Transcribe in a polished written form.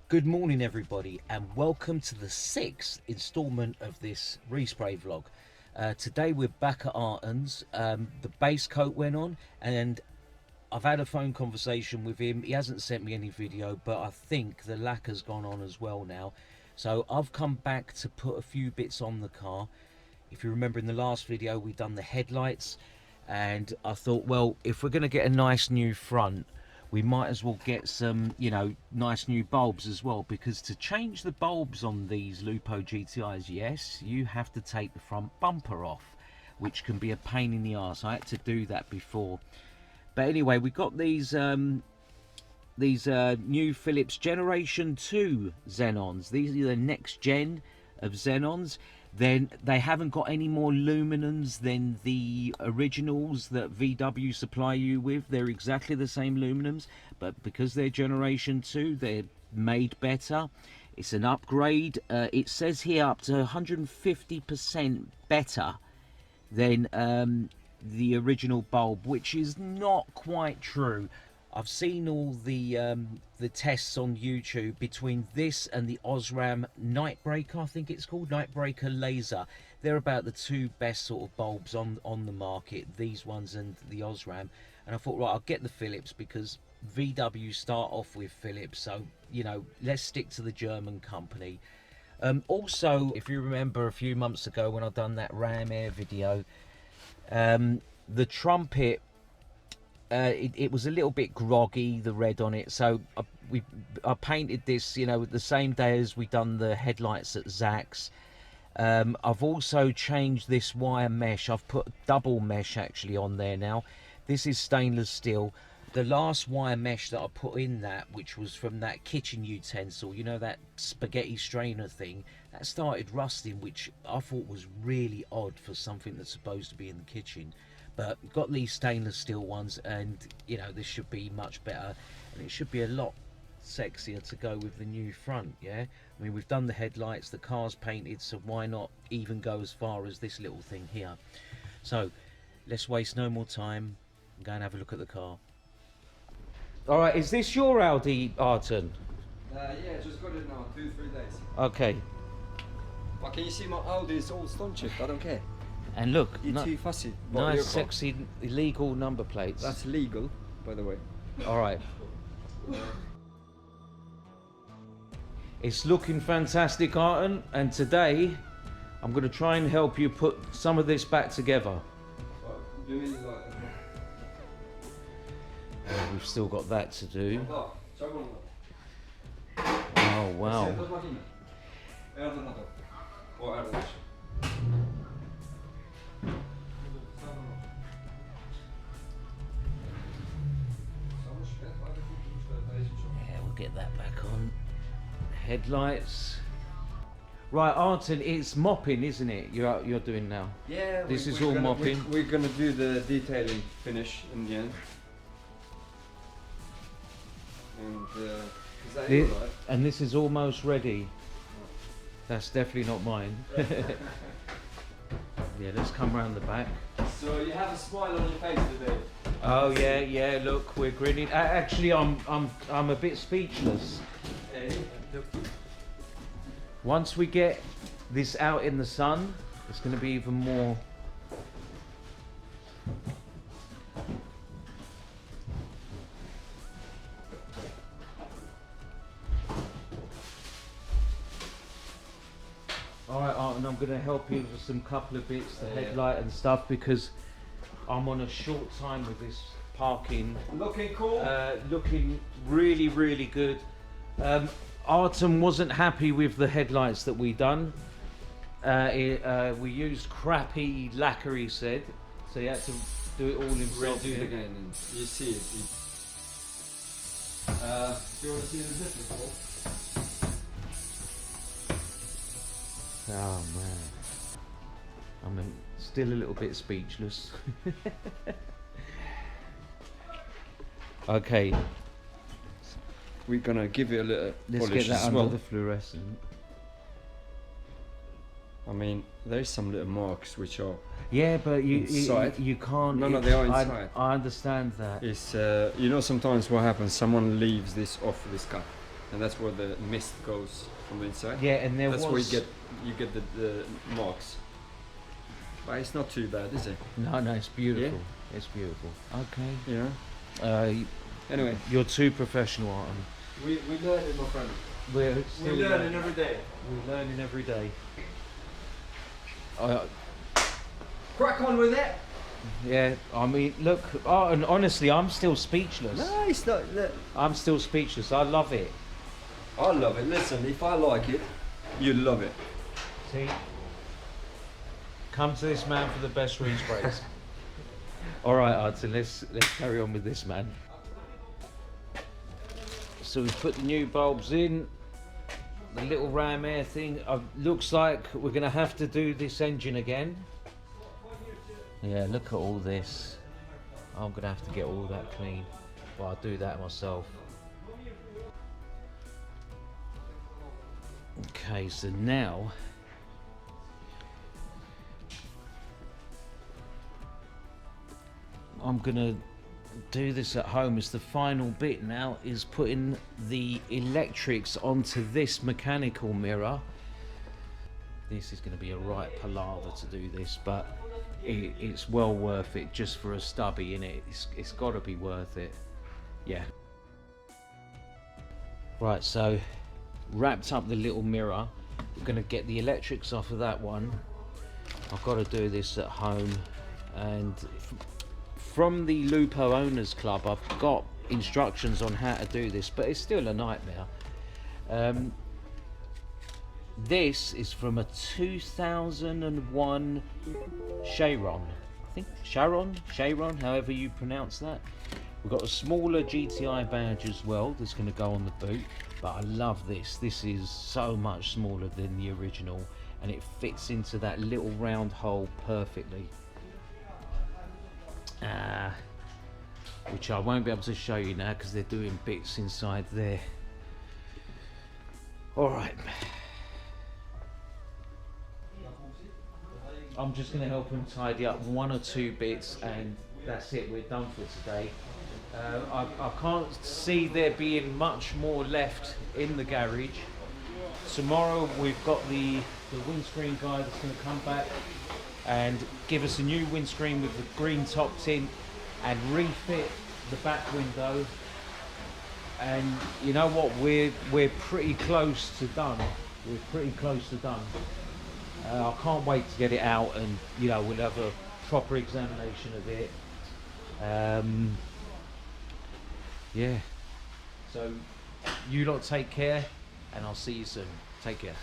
Good morning everybody and welcome to the 6th instalment of this Respray vlog. Today we're back at Arton's. The base coat went on and I've had a phone conversation with him. He hasn't sent me any video, but I think the lacquer's gone on as well now. So I've come back to put a few bits on the car. If you remember in the last video we done the headlights, and I thought, well, if we're going to get a nice new front, we might as well get some, you know, nice new bulbs as well, because to change the bulbs on these Lupo GTIs, yes, you have to take the front bumper off, which can be a pain in the arse. I had to do that before. But anyway, we got these new Philips Generation 2 Xenons. These are the next gen of Xenons. Then they haven't got any more luminance than the originals that VW supply you with. They're exactly the same luminance, but because they're Generation 2, they're made better. It's an upgrade. It says here up to 150% better than the original bulb, which is not quite true. I've seen all the tests on YouTube between this and the Osram Nightbreaker, I think it's called, Nightbreaker Laser. They're about the two best sort of bulbs on the market, these ones and the Osram. And I thought, right, I'll get the Philips because VW start off with Philips, so, you know, let's stick to the German company. Also, if you remember a few months ago when I done that Ram Air video, the trumpet, it was a little bit groggy, the red on it, so I painted this, you know, the same day as we done the headlights at Zach's. I've also changed this wire mesh. I've put double mesh actually on there now. This is stainless steel. The last wire mesh that I put in that, which was from that kitchen utensil, you know, that spaghetti strainer thing, that started rusting, which I thought was really odd for something that's supposed to be in the kitchen. But got these stainless steel ones, and you know, this should be much better, and it should be a lot sexier to go with the new front. Yeah, I mean, we've done the headlights, the car's painted, so why not even go as far as this little thing here? So let's waste no more time and go and have a look at the car. All right, is this your Audi, Arton? Yeah, just got it now, 2-3 days. Okay. But can you see my Audi is all stone chipped? I don't care. And look, You're too fussy. nice, sexy, illegal number plates. That's legal, by the way. All right. It's looking fantastic, Arton, and today I'm going to try and help you put some of this back together. We've still got that to do. Oh, wow. Yeah, we'll get that back on. Headlights. Right, Arton, it's mopping, isn't it? You're doing now. Yeah. This is all mopping. We're gonna do the detailing finish in the end. And is that it, right? And this is almost ready. That's definitely not mine. Yeah, let's come round the back. So you have a smile on your face today. Oh yeah, look, we're grinning. Actually, I'm a bit speechless. Once we get this out in the sun, it's going to be even more. Alright, Arton, I'm going to help you with some couple of bits, the headlight and stuff, because I'm on a short time with this parking. Looking cool. Looking really, really good. Arton wasn't happy with the headlights that we done. We used crappy lacquer, he said, so he had to do it all himself. Redo it again, and you see it. Do you want to see the difference? Oh man, I'm still a little bit speechless. Okay, we're gonna give it a little let's polish get that as under well. the fluorescent. I mean, there's some little marks which are Yeah, but you can't. No, they are inside. I understand that. It's you know, sometimes what happens, someone leaves this off this car, and that's where the mist goes from the inside. Yeah, and that's where you get the marks. But it's not too bad, is it? No, it's beautiful. Yeah. It's beautiful. Okay. Yeah. Anyway, you're too professional, aren't we learn it, my friend. We're still learning every day. We're learning every day. Crack on with it. Yeah, I mean, look. And honestly, I'm still speechless. No, it's not. I'm still speechless. I love it. I love it. Listen, if I like it, you love it. See, come to this man for the best resprays. All right, Arton, let's carry on with this, man. So we put the new bulbs in. The little ram air thing. Looks like we're gonna have to do this engine again. Yeah, look at all this. I'm gonna have to get all that clean. Well, I'll do that myself. Okay, so now I'm gonna do this at home. It's the final bit now, is putting the electrics onto this mechanical mirror. This is going to be a right palaver to do this, but it's well worth it just for a stubby, innit? It's got to be worth it. Yeah. Right, so wrapped up the little mirror. We're going to get the electrics off of that one. I've got to do this at home, and from the Lupo Owners Club I've got instructions on how to do this, but it's still a nightmare. This is from a 2001 Chiron, I think Chiron, however you pronounce that. We've got a smaller GTi badge as well that's going to go on the boot, but I love this. This is so much smaller than the original, and it fits into that little round hole perfectly. Which I won't be able to show you now because they're doing bits inside there. Alright, I'm just going to help him tidy up one or two bits, and that's it, we're done for today. I can't see there being much more left in the garage. Tomorrow we've got the windscreen guy that's going to come back and give us a new windscreen with the green top tint and refit the back window. And you know what, we're pretty close to done. We're pretty close to done. I can't wait to get it out, and we'll have a proper examination of it. Yeah, so you lot take care, and I'll see you soon. Take care.